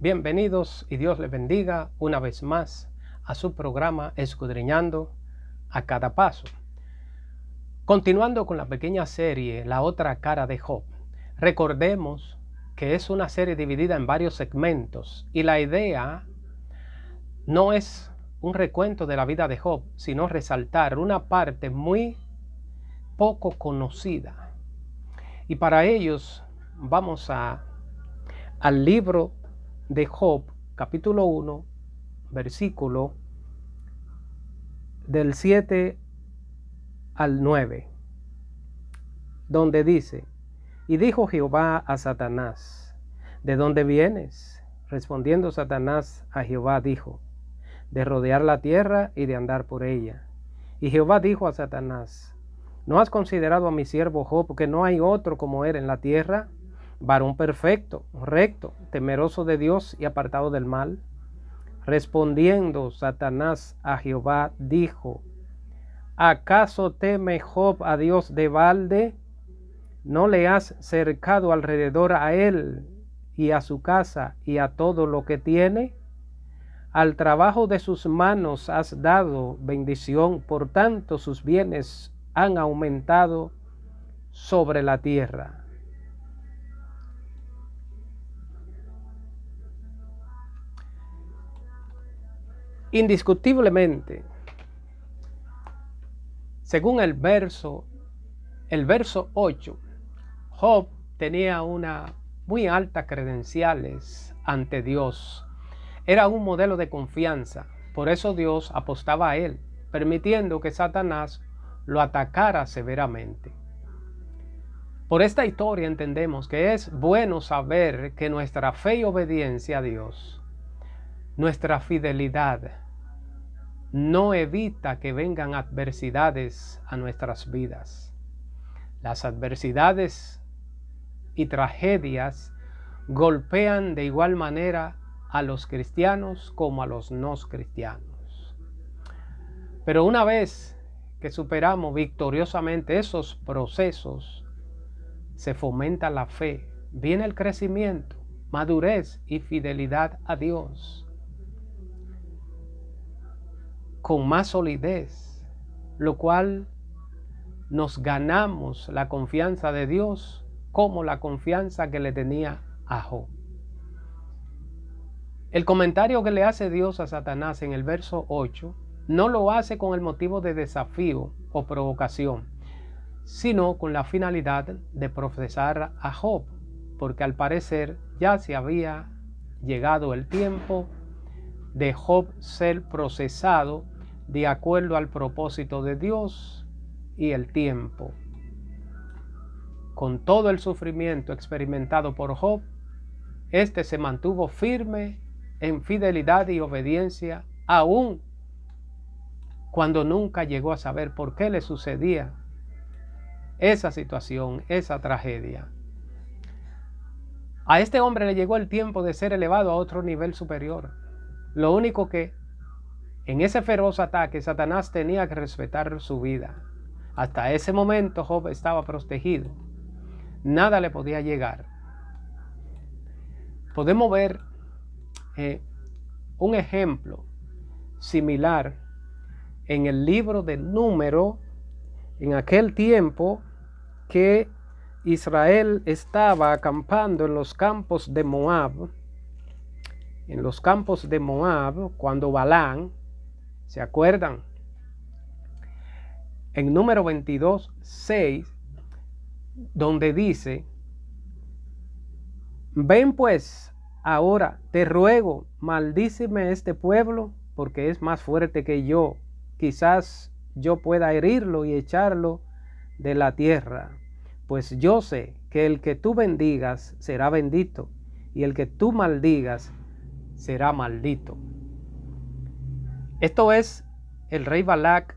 Bienvenidos y Dios les bendiga una vez más a su programa Escudriñando a cada paso. Continuando con la pequeña serie La otra cara de Job, recordemos que es una serie dividida en varios segmentos y la idea no es un recuento de la vida de Job, sino resaltar una parte muy poco conocida. Y para ellos vamos al libro de Job, capítulo 1, versículo del 7 al 9, donde dice: Y dijo Jehová a Satanás, ¿de dónde vienes? Respondiendo Satanás a Jehová dijo, de rodear la tierra y de andar por ella. Y Jehová dijo a Satanás, ¿no has considerado a mi siervo Job, que no hay otro como él en la tierra? Varón perfecto, recto, temeroso de Dios y apartado del mal. Respondiendo Satanás a Jehová dijo, ¿acaso teme Job a Dios de balde? ¿No le has cercado alrededor a él y a su casa y a todo lo que tiene? Al trabajo de sus manos has dado bendición, por tanto sus bienes han aumentado sobre la tierra. Indiscutiblemente, según el verso 8, Job tenía una muy altas credenciales ante Dios. Era un modelo de confianza, por eso Dios apostaba a él, permitiendo que Satanás lo atacara severamente. Por esta historia entendemos que es bueno saber que nuestra fe y obediencia a Dios, nuestra fidelidad, no evita que vengan adversidades a nuestras vidas. Las adversidades y tragedias golpean de igual manera a los cristianos como a los no cristianos. Pero una vez que superamos victoriosamente esos procesos, se fomenta la fe, viene el crecimiento, madurez y fidelidad a Dios con más solidez, lo cual nos ganamos la confianza de Dios como la confianza que le tenía a Job. El comentario que le hace Dios a Satanás en el verso 8 no lo hace con el motivo de desafío o provocación, sino con la finalidad de procesar a Job, porque al parecer ya se había llegado el tiempo de Job ser procesado de acuerdo al propósito de Dios y el tiempo. Con todo el sufrimiento experimentado por Job, este se mantuvo firme en fidelidad y obediencia, aun cuando nunca llegó a saber por qué le sucedía esa situación, esa tragedia. A este hombre le llegó el tiempo de ser elevado a otro nivel superior. Lo único que en ese feroz ataque Satanás tenía que respetar su vida. Hasta ese momento Job estaba protegido. Nada le podía llegar. Podemos ver un ejemplo similar en el libro de Número, en aquel tiempo que Israel estaba acampando en los campos de Moab. En los campos de Moab, cuando Balaam, ¿se acuerdan? En Número 22, 6, donde dice: ven pues, ahora te ruego, maldíceme este pueblo, porque es más fuerte que yo. Quizás yo pueda herirlo y echarlo de la tierra. Pues yo sé que el que tú bendigas será bendito, y el que tú maldigas será maldito. Esto es, el rey Balac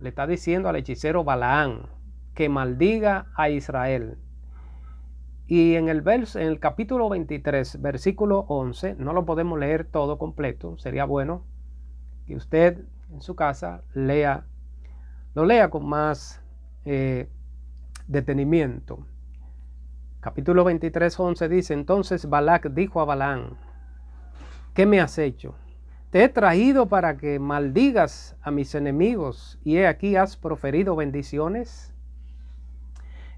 le está diciendo al hechicero Balaam que maldiga a Israel. Y en el capítulo 23, versículo 11, no lo podemos leer todo completo, sería bueno que usted en su casa lo lea con más detenimiento. Capítulo 23, 11 dice: entonces Balac dijo a Balaam: ¿qué me has hecho? Te he traído para que maldigas a mis enemigos y he aquí has proferido bendiciones.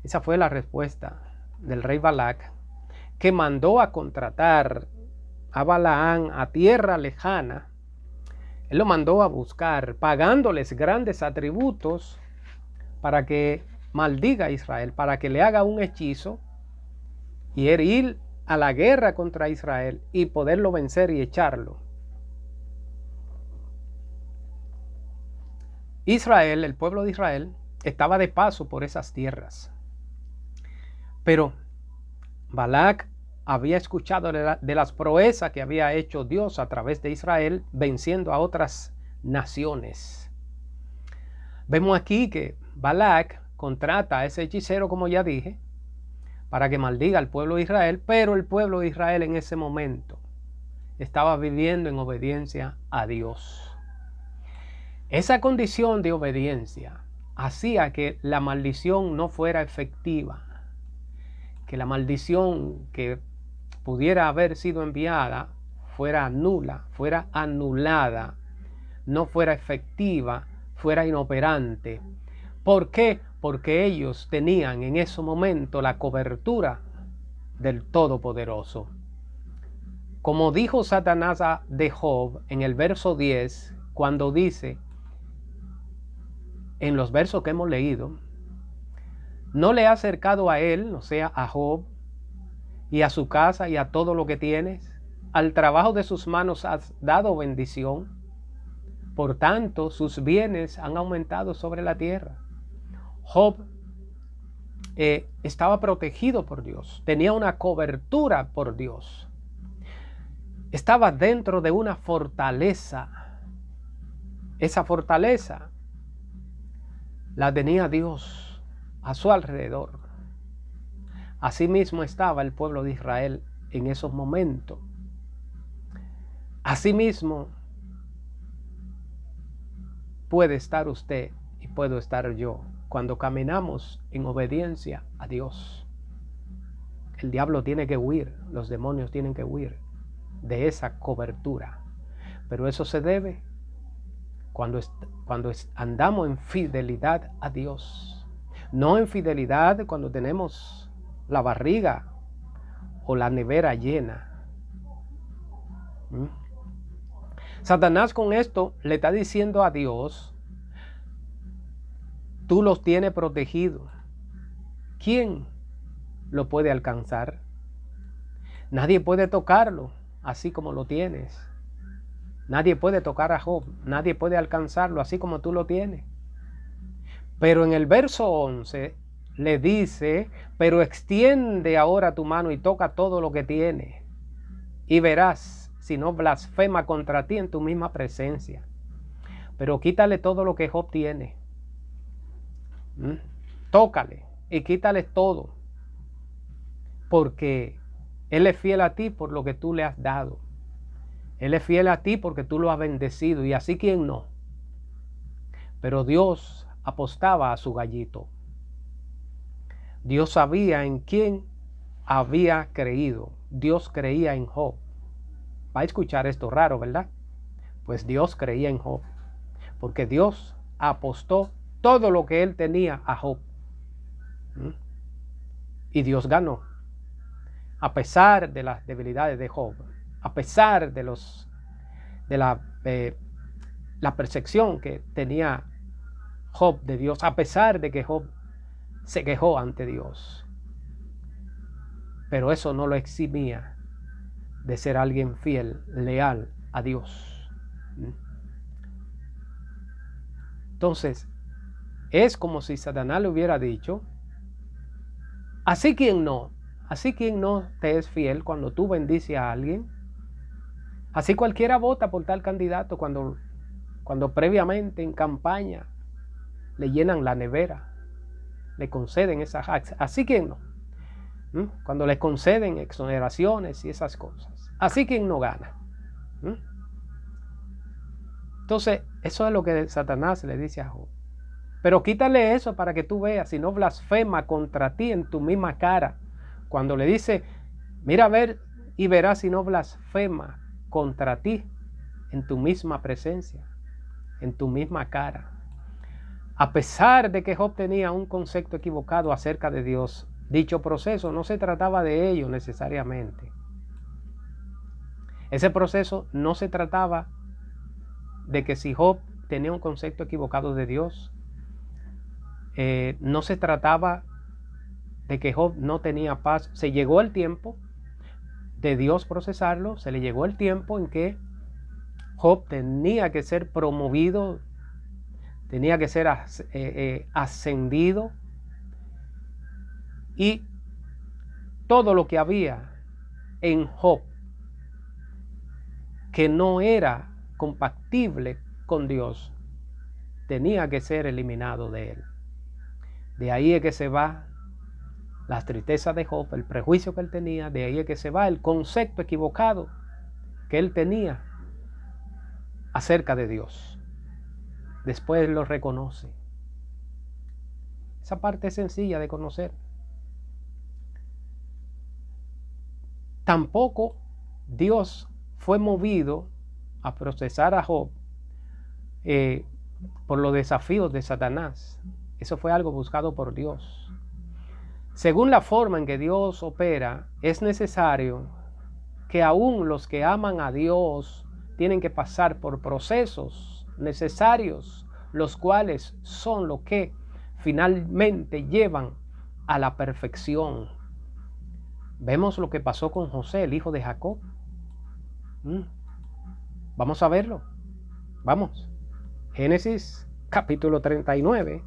Esa fue la respuesta del rey Balac, que mandó a contratar a Balaán a tierra lejana. Él lo mandó a buscar, pagándoles grandes atributos para que maldiga a Israel, para que le haga un hechizo y ir a la guerra contra Israel y poderlo vencer y echarlo. Israel, el pueblo de Israel, estaba de paso por esas tierras. Pero Balac había escuchado de las proezas que había hecho Dios a través de Israel, venciendo a otras naciones. Vemos aquí que Balac contrata a ese hechicero, como ya dije, para que maldiga al pueblo de Israel, pero el pueblo de Israel en ese momento estaba viviendo en obediencia a Dios. Esa condición de obediencia hacía que la maldición no fuera efectiva, que la maldición que pudiera haber sido enviada fuera nula, fuera anulada, no fuera efectiva, fuera inoperante. ¿Por qué? Porque ellos tenían en ese momento la cobertura del Todopoderoso. Como dijo Satanás de Job en el verso 10, cuando dice, en los versos que hemos leído, no le ha acercado a él, o sea, a Job, y a su casa y a todo lo que tienes, al trabajo de sus manos has dado bendición, por tanto sus bienes han aumentado sobre la tierra. Job estaba protegido por Dios, tenía una cobertura por Dios, estaba dentro de una fortaleza. Esa fortaleza la tenía Dios a su alrededor. Asimismo estaba el pueblo de Israel en esos momentos. Asimismo puede estar usted y puedo estar yo cuando caminamos en obediencia a Dios. El diablo tiene que huir, los demonios tienen que huir de esa cobertura. Pero eso se debe cuando andamos en fidelidad a Dios. No en fidelidad cuando tenemos la barriga o la nevera llena. Satanás con esto le está diciendo a Dios, tú los tienes protegidos. ¿Quién lo puede alcanzar? Nadie puede tocarlo así como lo tienes. Nadie puede tocar a Job, nadie puede alcanzarlo así como tú lo tienes. Pero en el verso 11 le dice, pero extiende ahora tu mano y toca todo lo que tiene, y verás si no blasfema contra ti en tu misma presencia. Pero quítale todo lo que Job tiene. Tócale y quítale todo, porque Él es fiel a ti por lo que tú le has dado. Él es fiel a ti porque tú lo has bendecido, y así quien no. Pero Dios apostaba a su gallito. Dios sabía en quién había creído. Dios creía en Job. Va a escuchar esto raro, ¿verdad? Pues Dios creía en Job, porque Dios apostó todo lo que él tenía a Job. Y Dios ganó. A pesar de las debilidades de Job, a pesar de la percepción que tenía Job de Dios, a pesar de que Job se quejó ante Dios. Pero eso no lo eximía de ser alguien fiel, leal a Dios. Entonces, es como si Satanás le hubiera dicho, así quien no te es fiel cuando tú bendices a alguien. Así cualquiera vota por tal candidato cuando previamente en campaña le llenan la nevera, le conceden esas acciones. Así quien no. Cuando le conceden exoneraciones y esas cosas. Así quien no gana. Entonces, eso es lo que Satanás le dice a Job. Pero quítale eso para que tú veas, si no blasfema contra ti en tu misma cara. Cuando le dice, mira a ver y verás si no blasfema contra ti en tu misma presencia, en tu misma cara. A pesar de que Job tenía un concepto equivocado acerca de Dios, dicho proceso no se trataba de ello necesariamente. Ese proceso no se trataba de que si Job tenía un concepto equivocado de Dios, no se trataba de que Job no tenía paz. Se llegó el tiempo de Dios procesarlo, se le llegó el tiempo en que Job tenía que ser promovido, tenía que ser ascendido, y todo lo que había en Job que no era compatible con Dios tenía que ser eliminado de él. De ahí es que se va las tristezas de Job, el prejuicio que él tenía, de ahí es que se va el concepto equivocado que él tenía acerca de Dios. Después lo reconoce. Esa parte es sencilla de conocer. Tampoco Dios fue movido a procesar a Job por los desafíos de Satanás. Eso fue algo buscado por Dios. Según la forma en que Dios opera, es necesario que aún los que aman a Dios tienen que pasar por procesos necesarios, los cuales son lo que finalmente llevan a la perfección. Vemos lo que pasó con José, el hijo de Jacob. Vamos a verlo. Vamos. Génesis capítulo 39.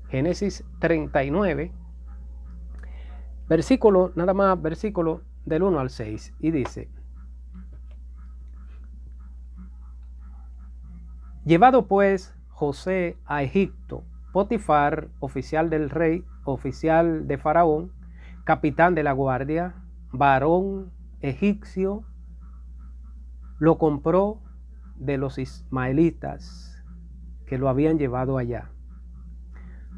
Génesis 39. Versículo del 1 al 6. Y dice: Llevado pues José a Egipto, Potifar, oficial del rey, oficial de Faraón, capitán de la guardia, varón egipcio, lo compró de los ismaelitas que lo habían llevado allá.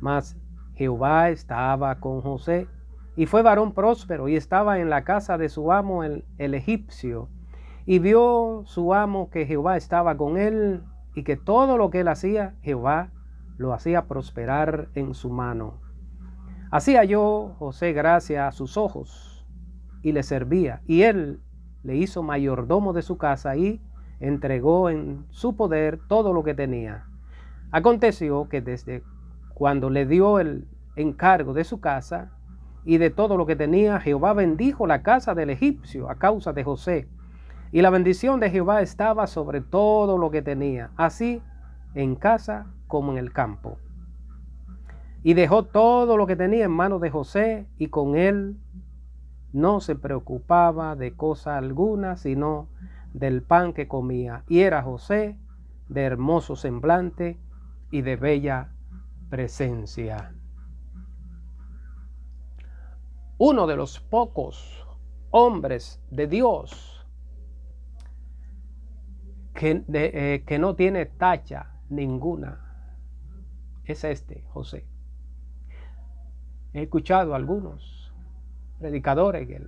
Mas Jehová estaba con José, y fue varón próspero, y estaba en la casa de su amo el egipcio. Y vio su amo que Jehová estaba con él, y que todo lo que él hacía, Jehová lo hacía prosperar en su mano. Así halló José gracia a sus ojos, y le servía, y él le hizo mayordomo de su casa, y entregó en su poder todo lo que tenía. Aconteció que desde cuando le dio el encargo de su casa y de todo lo que tenía, Jehová bendijo la casa del egipcio a causa de José. Y la bendición de Jehová estaba sobre todo lo que tenía, así en casa como en el campo. Y dejó todo lo que tenía en manos de José, y con él no se preocupaba de cosa alguna, sino del pan que comía. Y era José de hermoso semblante y de bella presencia. Uno de los pocos hombres de Dios que no tiene tacha ninguna es José. He escuchado a algunos predicadores que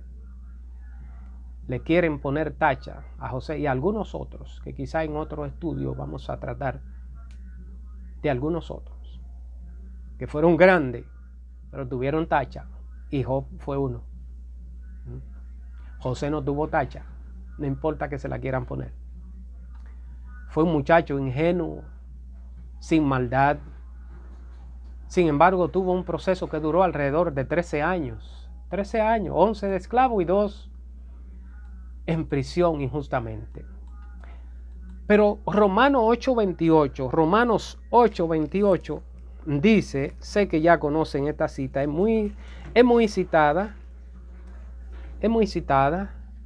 le quieren poner tacha a José, y a algunos otros que quizá en otro estudio vamos a tratar de algunos otros que fueron grandes pero tuvieron tacha, y Job fue uno. José no tuvo tacha, no importa que se la quieran poner. Fue un muchacho ingenuo, sin maldad. Sin embargo, tuvo un proceso que duró alrededor de 13 años. 13 años, 11 de esclavo y 2 en prisión injustamente. Pero Romanos 8:28 dice, sé que ya conocen esta cita, es muy citada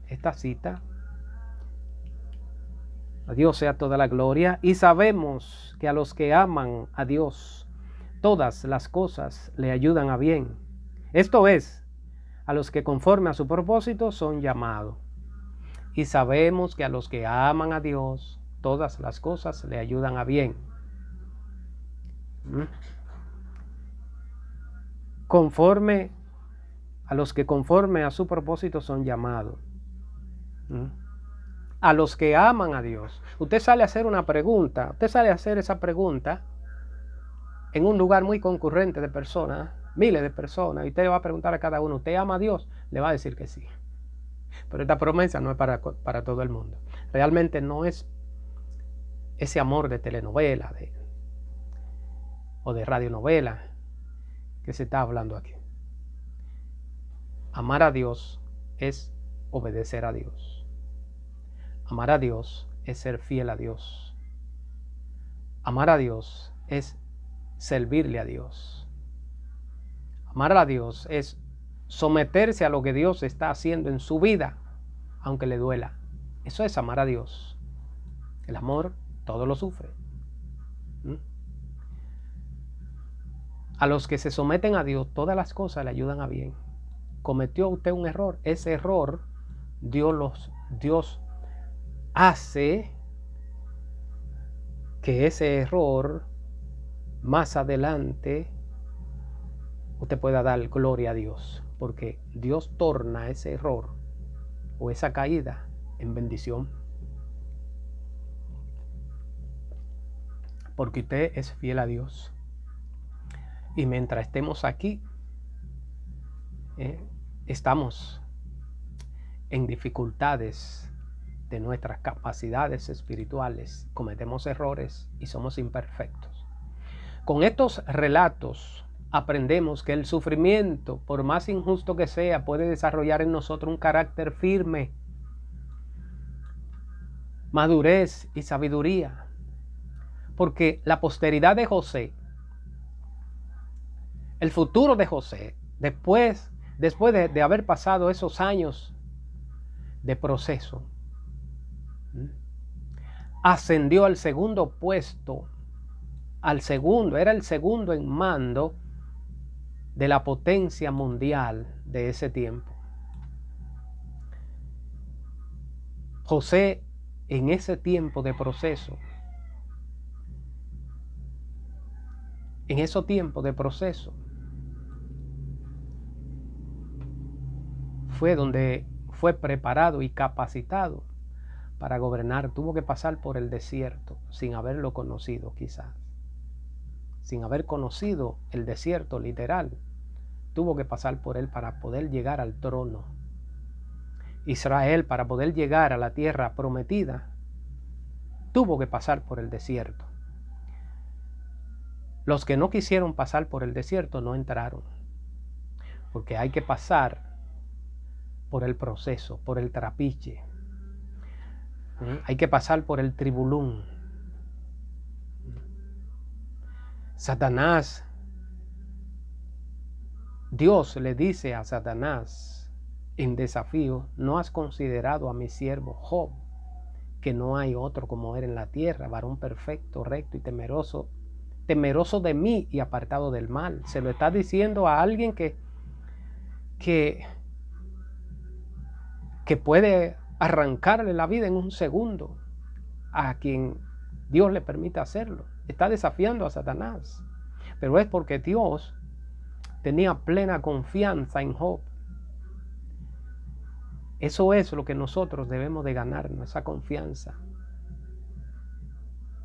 esta cita. A Dios sea toda la gloria. Y sabemos que a los que aman a Dios, todas las cosas le ayudan a bien. Esto es, a los que conforme a su propósito son llamados. Y sabemos que a los que aman a Dios, todas las cosas le ayudan a bien. A los que conforme a su propósito son llamados. a los que aman a Dios. Usted sale a hacer una pregunta, usted sale a hacer esa pregunta en un lugar muy concurrente de personas, miles de personas, y usted le va a preguntar a cada uno, ¿usted ama a Dios? Le va a decir que sí. Pero esta promesa no es para todo el mundo. Realmente no es ese amor de telenovela o de radionovela que se está hablando aquí. Amar a Dios es obedecer a Dios. Amar a Dios es ser fiel a Dios. Amar a Dios es servirle a Dios. Amar a Dios es someterse a lo que Dios está haciendo en su vida, aunque le duela. Eso es amar a Dios. El amor todo lo sufre. A los que se someten a Dios, todas las cosas le ayudan a bien. Cometió usted un error. Ese error Dios hace que ese error más adelante usted pueda dar gloria a Dios, porque Dios torna ese error o esa caída en bendición, porque usted es fiel a Dios. Y mientras estemos aquí, estamos en dificultades de nuestras capacidades espirituales, cometemos errores y somos imperfectos. Con estos relatos aprendemos que el sufrimiento, por más injusto que sea, puede desarrollar en nosotros un carácter firme, madurez y sabiduría. Porque la posteridad de José, el futuro de José, después de haber pasado esos años de proceso, ascendió al segundo puesto, era el segundo en mando de la potencia mundial de ese tiempo. José, en ese tiempo de proceso, fue donde fue preparado y capacitado para gobernar. Tuvo que pasar por el desierto sin haberlo conocido, quizás. Sin haber conocido el desierto literal, tuvo que pasar por él para poder llegar al trono. Israel, para poder llegar a la tierra prometida, tuvo que pasar por el desierto. Los que no quisieron pasar por el desierto no entraron, porque hay que pasar por el proceso, por el trapiche. Hay que pasar por el tribulum. Satanás, Dios le dice a Satanás en desafío, ¿no has considerado a mi siervo Job, que no hay otro como él en la tierra, varón perfecto, recto y temeroso de mí y apartado del mal? Se lo está diciendo a alguien que puede arrancarle la vida en un segundo a quien Dios le permite hacerlo. Está desafiando a Satanás, pero es porque Dios tenía plena confianza en Job. Eso es lo que nosotros debemos de ganarnos, esa confianza.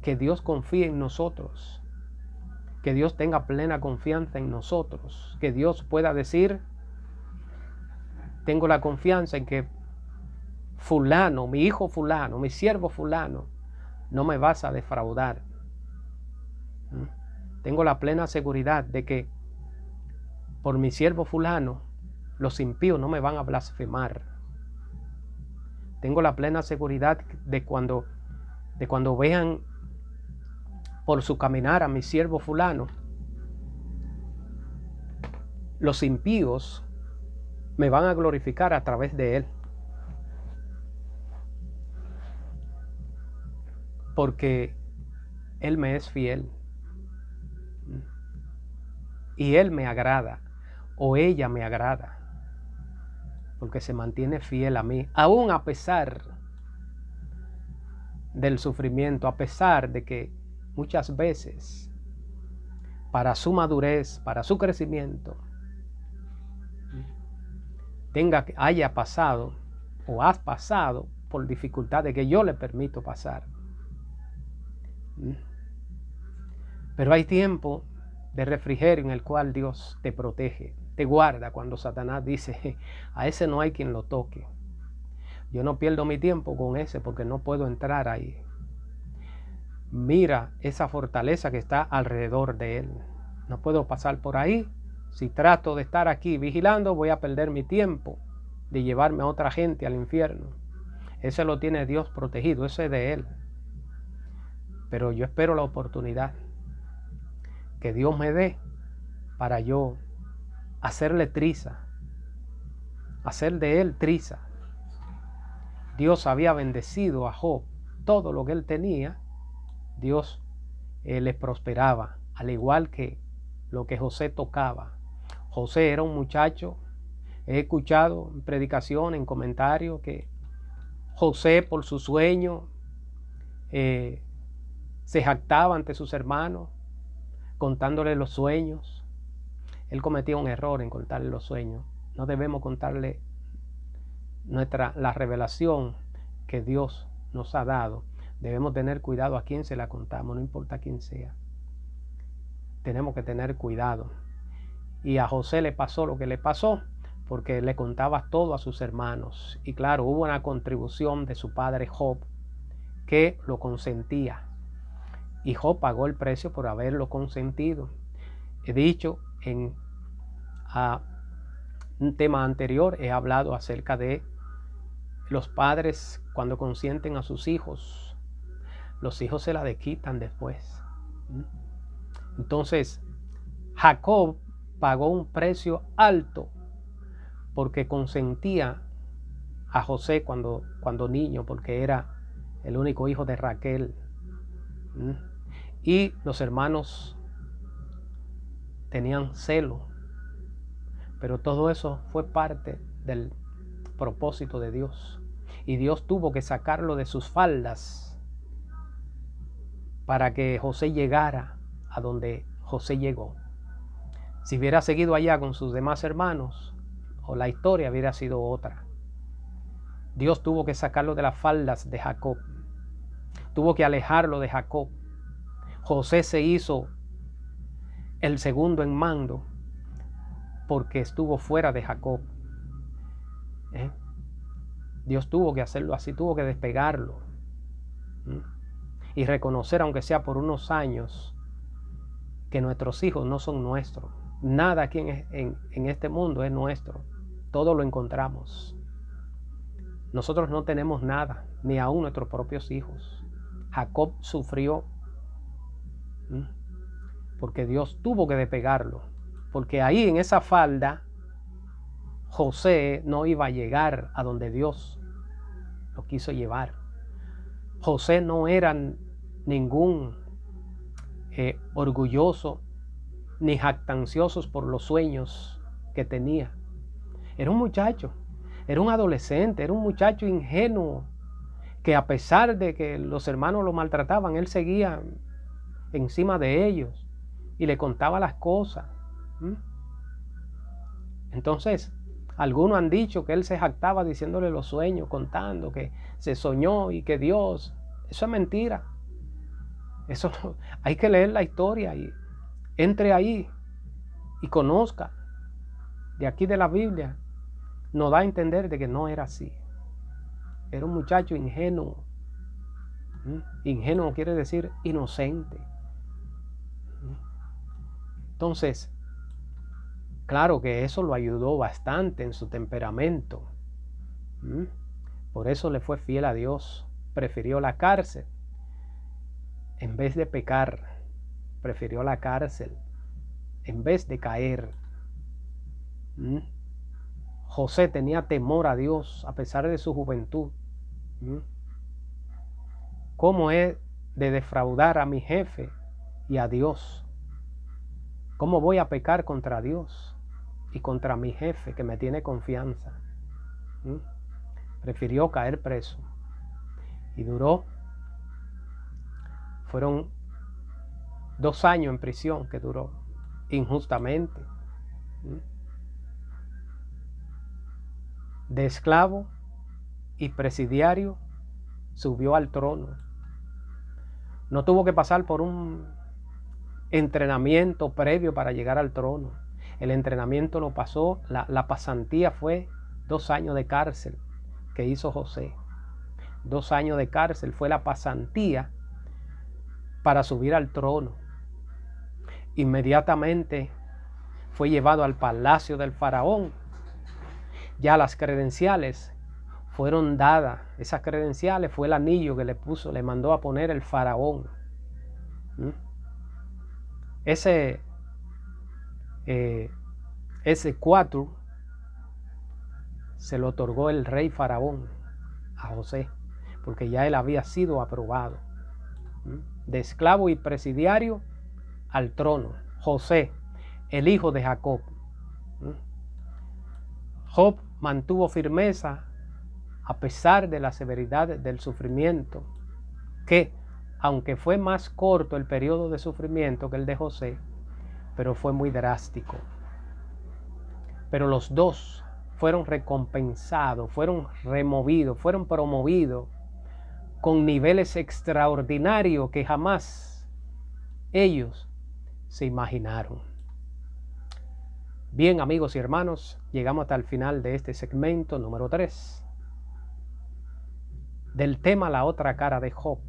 Que Dios confíe en nosotros, que Dios tenga plena confianza en nosotros, que Dios pueda decir, tengo la confianza en que fulano, mi hijo fulano, mi siervo fulano, no me vas a defraudar. Tengo la plena seguridad de que por mi siervo fulano, los impíos no me van a blasfemar. Tengo la plena seguridad de cuando vean por su caminar a mi siervo fulano, los impíos me van a glorificar a través de él. Porque él me es fiel. Y él me agrada, o ella me agrada, porque se mantiene fiel a mí, aún a pesar del sufrimiento, a pesar de que muchas veces, para su madurez, para su crecimiento, haya pasado o has pasado por dificultades que yo le permito pasar. Pero hay tiempo de refrigerio en el cual Dios te protege, te guarda cuando Satanás dice, a ese no hay quien lo toque. Yo no pierdo mi tiempo con ese porque no puedo entrar ahí. Mira esa fortaleza que está alrededor de él. No puedo pasar por ahí. Si trato de estar aquí vigilando, voy a perder mi tiempo de llevarme a otra gente al infierno. Ese lo tiene Dios protegido, ese es de él. Pero yo espero la oportunidad que Dios me dé para yo hacerle triza, hacer de él triza. Dios había bendecido a Job todo lo que él tenía. Dios le prosperaba, al igual que lo que José tocaba. José era un muchacho, he escuchado en predicación, en comentarios, que José por su sueño se jactaba ante sus hermanos, contándole los sueños. Él cometía un error en contarle los sueños. No debemos contarle la revelación que Dios nos ha dado. Debemos tener cuidado a quién se la contamos, no importa quién sea. Tenemos que tener cuidado. Y a José le pasó lo que le pasó, porque le contaba todo a sus hermanos. Y claro, hubo una contribución de su padre Job, que lo consentía. Y Job pagó el precio por haberlo consentido. He dicho en un tema anterior, he hablado acerca de los padres cuando consienten a sus hijos. Los hijos se la desquitan después. Entonces, Jacob pagó un precio alto porque consentía a José cuando niño, porque era el único hijo de Raquel. Y los hermanos tenían celo, pero todo eso fue parte del propósito de Dios. Y Dios tuvo que sacarlo de sus faldas para que José llegara a donde José llegó. Si hubiera seguido allá con sus demás hermanos, o la historia hubiera sido otra. Dios tuvo que sacarlo de las faldas de Jacob. Tuvo que alejarlo de Jacob. José se hizo el segundo en mando porque estuvo fuera de Jacob. Dios tuvo que hacerlo así, tuvo que despegarlo. Y reconocer, aunque sea por unos años, que nuestros hijos no son nuestros. Nada aquí en este mundo es nuestro. Todo lo encontramos. Nosotros no tenemos nada, ni aún nuestros propios hijos. Jacob sufrió porque Dios tuvo que despegarlo. Porque ahí en esa falda, José no iba a llegar a donde Dios lo quiso llevar. José no era ningún orgulloso ni jactancioso por los sueños que tenía. Era un muchacho, era un adolescente, era un muchacho ingenuo, que a pesar de que los hermanos lo maltrataban, él seguía encima de ellos y le contaba las cosas. Entonces, algunos han dicho que él se jactaba diciéndole los sueños, contando que se soñó y que Dios... Eso es mentira. Eso no, hay que leer la historia y entre ahí y conozca de aquí de la Biblia. Nos da a entender de que no era así. Era un muchacho ingenuo. Ingenuo quiere decir inocente. Entonces, claro que eso lo ayudó bastante en su temperamento. Por eso le fue fiel a Dios. Prefirió la cárcel. En vez de pecar, prefirió la cárcel. En vez de caer. José tenía temor a Dios a pesar de su juventud. ¿Cómo es de defraudar a mi jefe y a Dios? ¿Cómo voy a pecar contra Dios y contra mi jefe que me tiene confianza? Prefirió caer preso. Y fueron 2 años en prisión que duró, injustamente. De esclavo y presidiario, subió al trono. No tuvo que pasar por un entrenamiento previo para llegar al trono. El entrenamiento lo pasó, la pasantía fue 2 años de cárcel que hizo José. 2 años de cárcel fue la pasantía para subir al trono. Inmediatamente fue llevado al palacio del faraón. Ya las credenciales fueron dadas. Esas credenciales fue el anillo que le mandó a poner el faraón. Ese cuatro se lo otorgó el rey faraón a José, porque ya él había sido aprobado. De esclavo y presidiario al trono. José, el hijo de Jacob. Job mantuvo firmeza a pesar de la severidad del sufrimiento, que aunque fue más corto el periodo de sufrimiento que el de José, pero fue muy drástico. Pero los dos fueron recompensados, fueron removidos, fueron promovidos con niveles extraordinarios que jamás ellos se imaginaron. Bien, amigos y hermanos, llegamos hasta el final de este segmento número 3 del tema La otra cara de Job.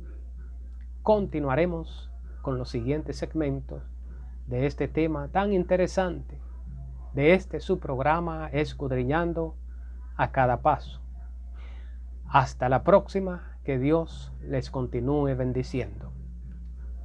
Continuaremos con los siguientes segmentos de este tema tan interesante, de este su programa Escudriñando a cada paso. Hasta la próxima, que Dios les continúe bendiciendo.